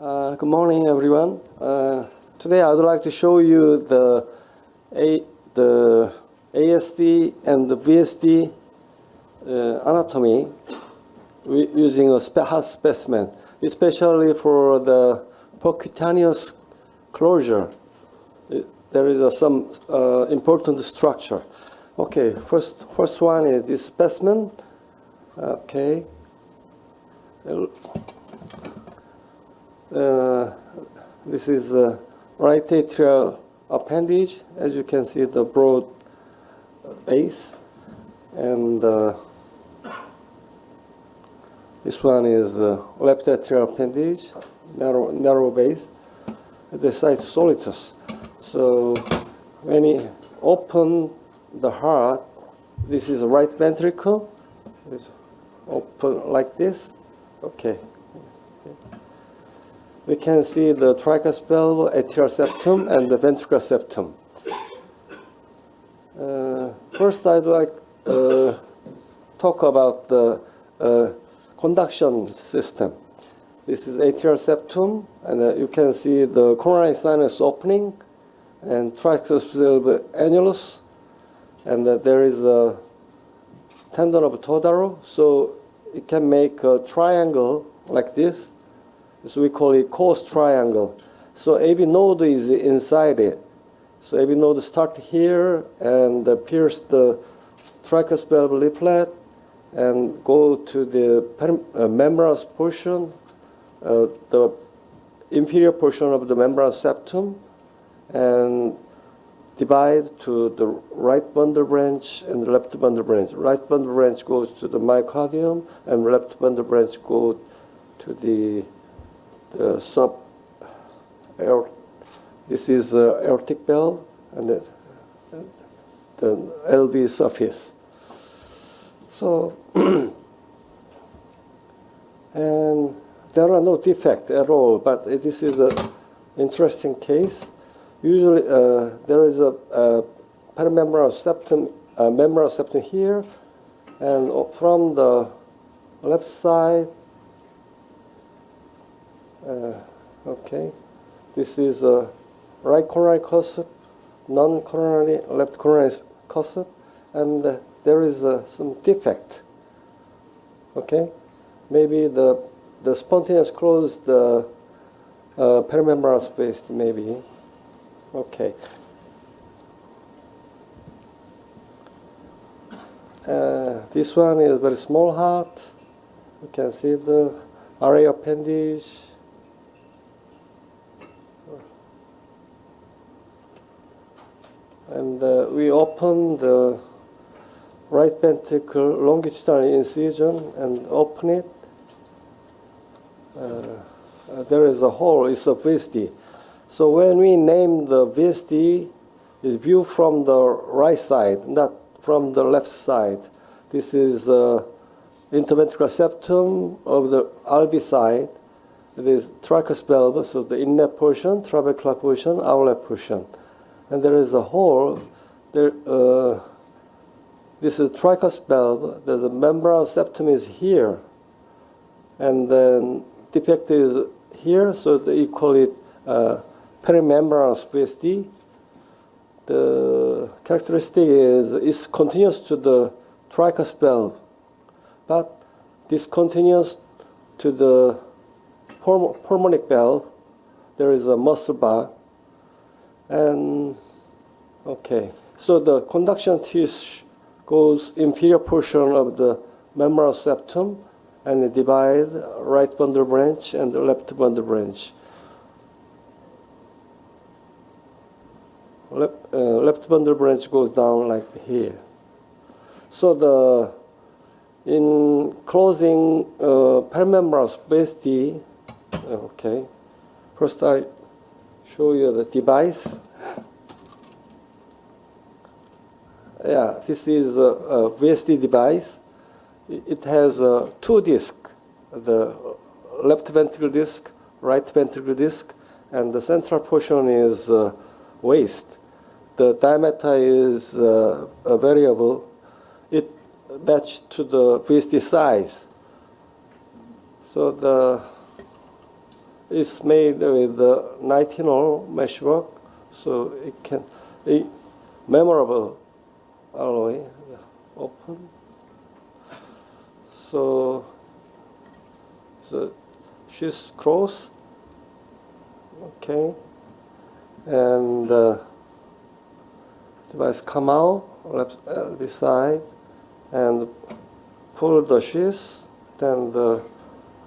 Good morning, everyone. Today I would like to show you the ASD and the VSD anatomy using a heart specimen, especially for the percutaneous closure. There is some important structure. Okay, first one is this specimen. Okay. This is right atrial appendage. As you can see, the broad base, and this one is left atrial appendage, narrow base. The site soleus. So when you open the heart, this is right ventricle. It's open like this. Okay. We can see the tricuspid, atrial septum, and the ventricular septum. First, I'd like to talk about the conduction system. This is atrial septum, and you can see the coronary sinus opening and tricuspid annulus, and there is a tendon of Todaro, so it can make a triangle like this. So we call it cos triangle. So AV node is inside it. So AV node start here and pierce the tricuspid leaflet and go to the membranous portion, the inferior portion of the membranous septum, and divide to the right bundle branch and the left bundle branch. Right bundle branch goes to the myocardium, and left bundle branch goes to the sub aortic. This is aortic valve and the LV surface. So and there are no defects at all, but this is an interesting case. Usually there is a perimembranous septum, membranous septum here, and from the left side. Okay, this is a right coronary cusp, non-coronary left coronary cusp, and there is some defect. Okay, maybe the spontaneous closed perimembranous space, maybe. Okay. This one is very small heart. You can see the RA appendage. And we open the right ventricle longitudinal incision and open it. There is a hole, it's a VSD. So when we name the VSD, it's viewed from the right side, not from the left side. This is interventricular septum of the LV side. It is tricuspid, so the inlet portion, trabecular portion, outlet portion. And there is a hole. There, this is tricuspid. The membranous septum is here, and then defect is here. So you call it perimembranous VSD. The characteristic is it's continuous to the tricuspid, but discontinuous to the pulmonic valve. There is a muscle bar. And okay, so the conduction tissue goes inferior portion of the membranous septum and divide right bundle branch and the left bundle branch. Left bundle branch goes down like here. So in closing perimembranous VSD, okay, first I show you the device. Yeah, this is a VSD device. It has two discs, the left ventricle disc, right ventricle disc, and the central portion is waist. The diameter is a variable. It matched to the VSD size. So is made with the nitinol meshwork, so it can be memorable alloy. Open. So she's cross. Okay, and device come out left LV side and pull the sheath. Then the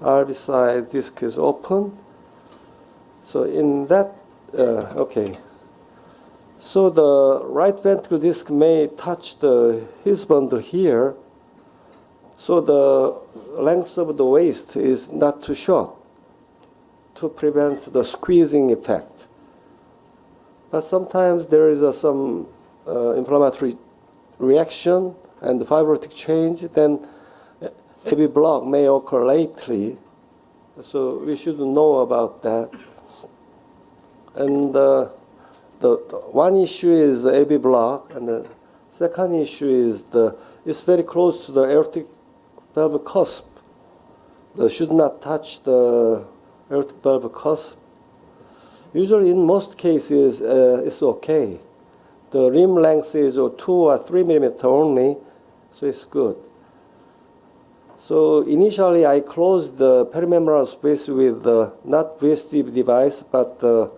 RV side disc is open. So in that, okay. So the right ventricle disc may touch the his bundle here. So the length of the waist is not too short to prevent the squeezing effect. But sometimes there is some inflammatory reaction and the fibrotic change, then AB block may occur lately. So we should know about that. And the one issue is the AB block, and the second issue is it's very close to the aortic valve cusp. It should not touch the aortic valve cusp. Usually, in most cases, it's okay. The rim length is 2 or 3 millimeter only, so it's good. So initially, I closed the perimembranous space with not VSD device, but the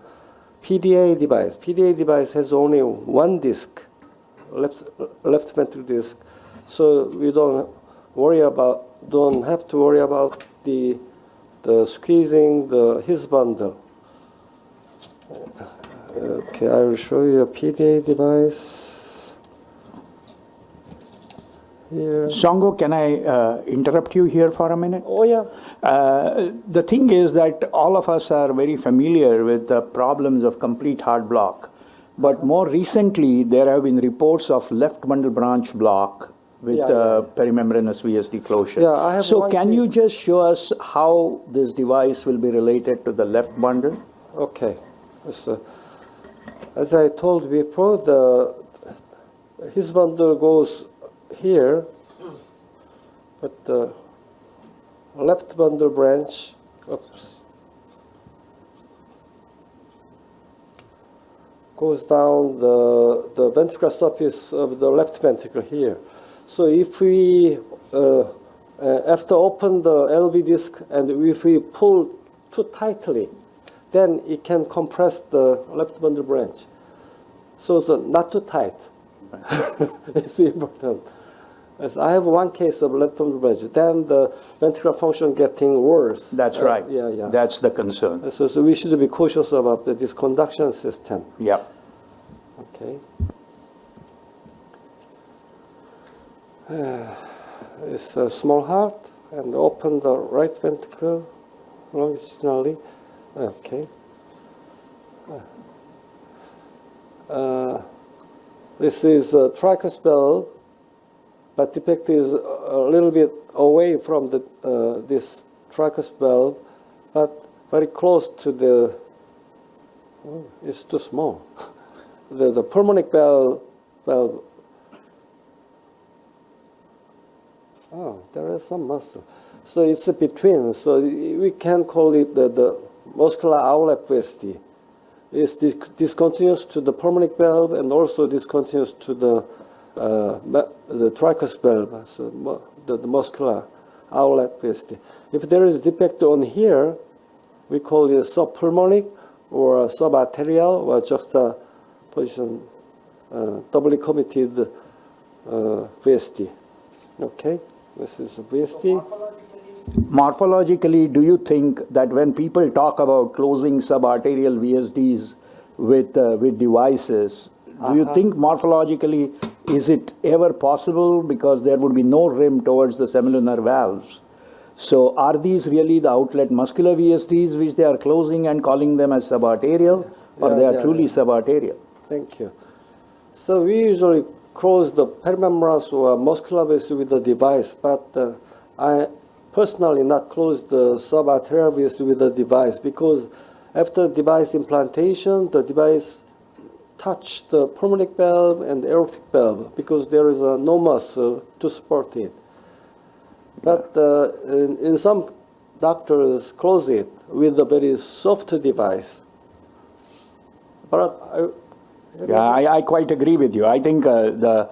PDA device. PDA device has only one disc, left ventricle disc, so we don't have to worry about the squeezing his bundle. Okay, I will show you a PDA device here. Seong-Ho, can I interrupt you here for a minute? Oh, yeah. The thing is that all of us are very familiar with the problems of complete heart block. But more recently, there have been reports of left bundle branch block with perimembranous VSD closure. Yeah, I have so can you just show us how this device will be related to the left bundle? Okay. So, as I told before, his bundle goes here, but the left bundle branch goes down the ventricular surface of the left ventricle here. So if we, after open the LV disc and if we pull too tightly, then it can compress the left bundle branch. So not too tight. It's important. As I have one case of left bundle branch, then the ventricular function getting worse. That's right. Yeah. That's the concern. So we should be cautious about this conduction system. Yeah. Okay. It's a small heart, and open the right ventricle longitudinally. Okay. This is a tricuspid valve, but defect is a little bit away from this tricuspid valve, but very close to the. Oh, it's too small. The pulmonic valve. Oh, there is some muscle. So it's between. So we can call it the muscular outlet VSD. It's discontinuous to the pulmonic valve and also discontinuous to the tricuspid valve, so the muscular outlet VSD. If there is defect on here, we call it subpulmonic or subarterial or juxtaposition doubly committed VSD. Okay, this is VSD. Morphologically, do you think that when people talk about closing subarterial VSDs with devices, do you think morphologically is it ever possible, because there would be no rim towards the semilunar valves? So are these really the outlet muscular VSDs which they are closing and calling them as subarterial, or they are truly subarterial? Thank you. So we usually close the perimembranous or muscular VSD with the device, but I personally not close the subarterial VSD with the device, because after device implantation, the device touch the pulmonic valve and the aortic valve because there is no muscle to support it. But in some doctors close it with a very soft device. But Yeah, I quite agree with you. I think the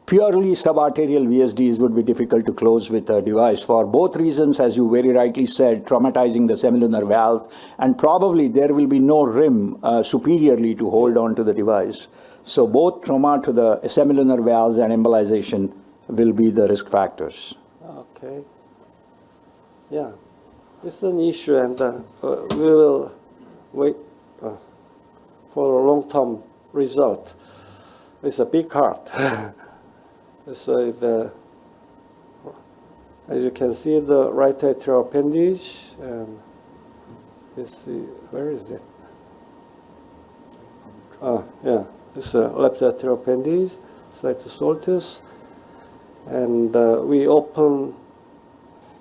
purely subarterial VSDs would be difficult to close with a device for both reasons, as you very rightly said, traumatizing the semilunar valves, and probably there will be no rim superiorly to hold on to the device. So both trauma to the semilunar valves and embolization will be the risk factors. okay. Yeah, it's an issue, and we will wait for a long-term result. It's a big heart. So as you can see, the right atrial appendage, and you see, where is it? Yeah, this left atrial appendage, cytosoltus, and we open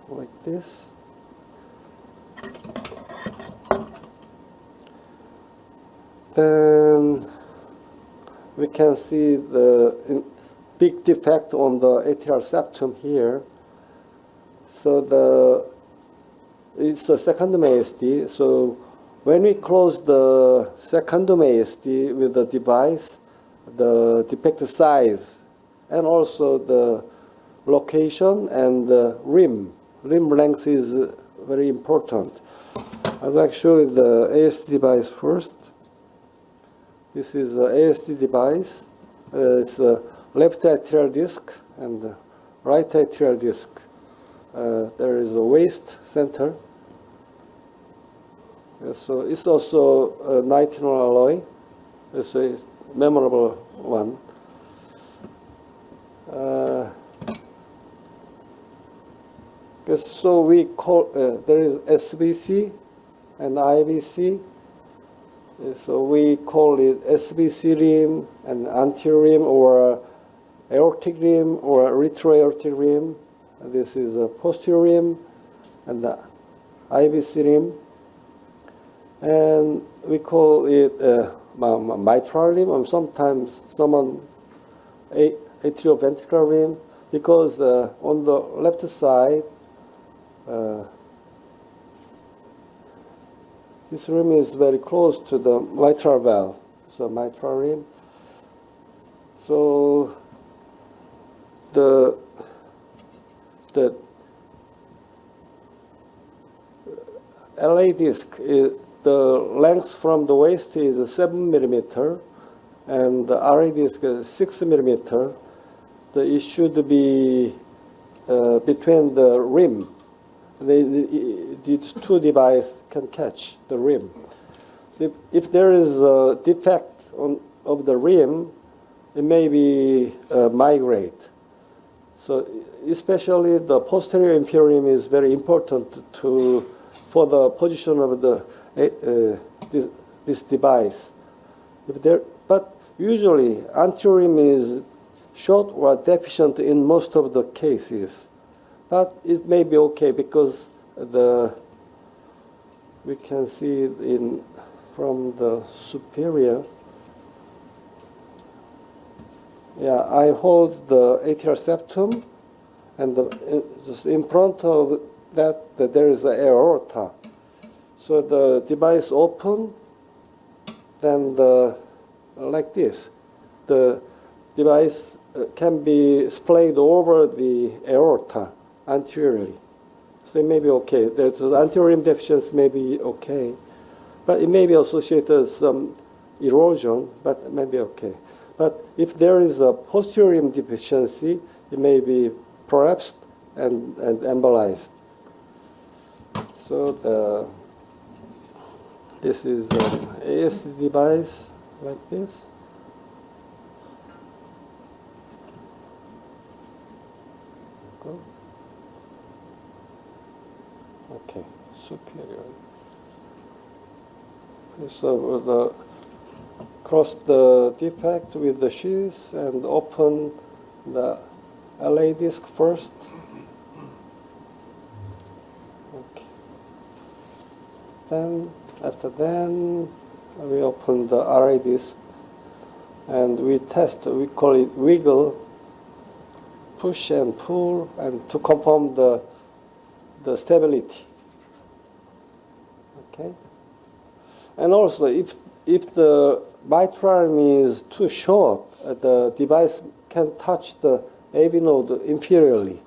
like this. Then we can see the big defect on the atrial septum here. So it's a secondum ASD. So when we close the secondum ASD with the device, the defect size and also the location and the rim length is very important. I'd like to show you the ASD device first. This is an ASD device. It's a left atrial disc and right atrial disc. There is a waist center. So it's also a nitinol alloy. It's a memorable one. So we call there is SBC and IVC. So we call it SBC rim and anterior rim, or aortic rim, or retroaortic rim. This is a posterior rim and the IVC rim. And we call it mitral rim, or sometimes atrioventricular rim, because on the left side, this rim is very close to the mitral valve, so mitral rim. So the LA disc, the length from the waist is 7 millimeter, and the RA disc is 6 millimeter. It should be between the rim. These two devices can catch the rim. So if there is a defect of the rim, it may be migrate. So especially the posterior inferior rim is very important for the position of this device. But usually anterior rim is short or deficient in most of the cases. But it may be okay because we can see it from the superior. Yeah, I hold the atrial septum, and just in front of that there is an aorta. So the device open, then like this. The device can be splayed over the aorta anteriorly. So it may be okay. The anterior rim deficiency may be okay, but it may be associated with some erosion, but it may be okay. But if there is a posterior rim deficiency, it may be prolapsed and embolized. So this is an ASD device like this. Okay, superior. So cross the defect with the sheath and open the LA disc first. Okay. Then after we open the RA disc and we test. We call it wiggle, push and pull, and to confirm the the stability. Okay. And also, if the mitral arm is too short, the device can touch the AV node inferiorly.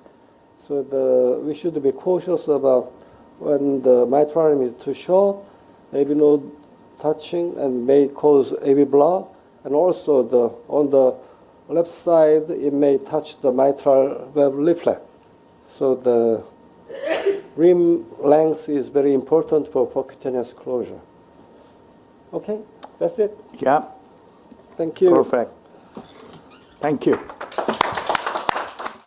So we should be cautious about when the mitral arm is too short, AV node touching and may cause AV block. And also on the left side, it may touch the mitral valve leaflet. So the rim length is very important for percutaneous closure. Okay, that's it. Yeah, Thank you. perfect. Thank you.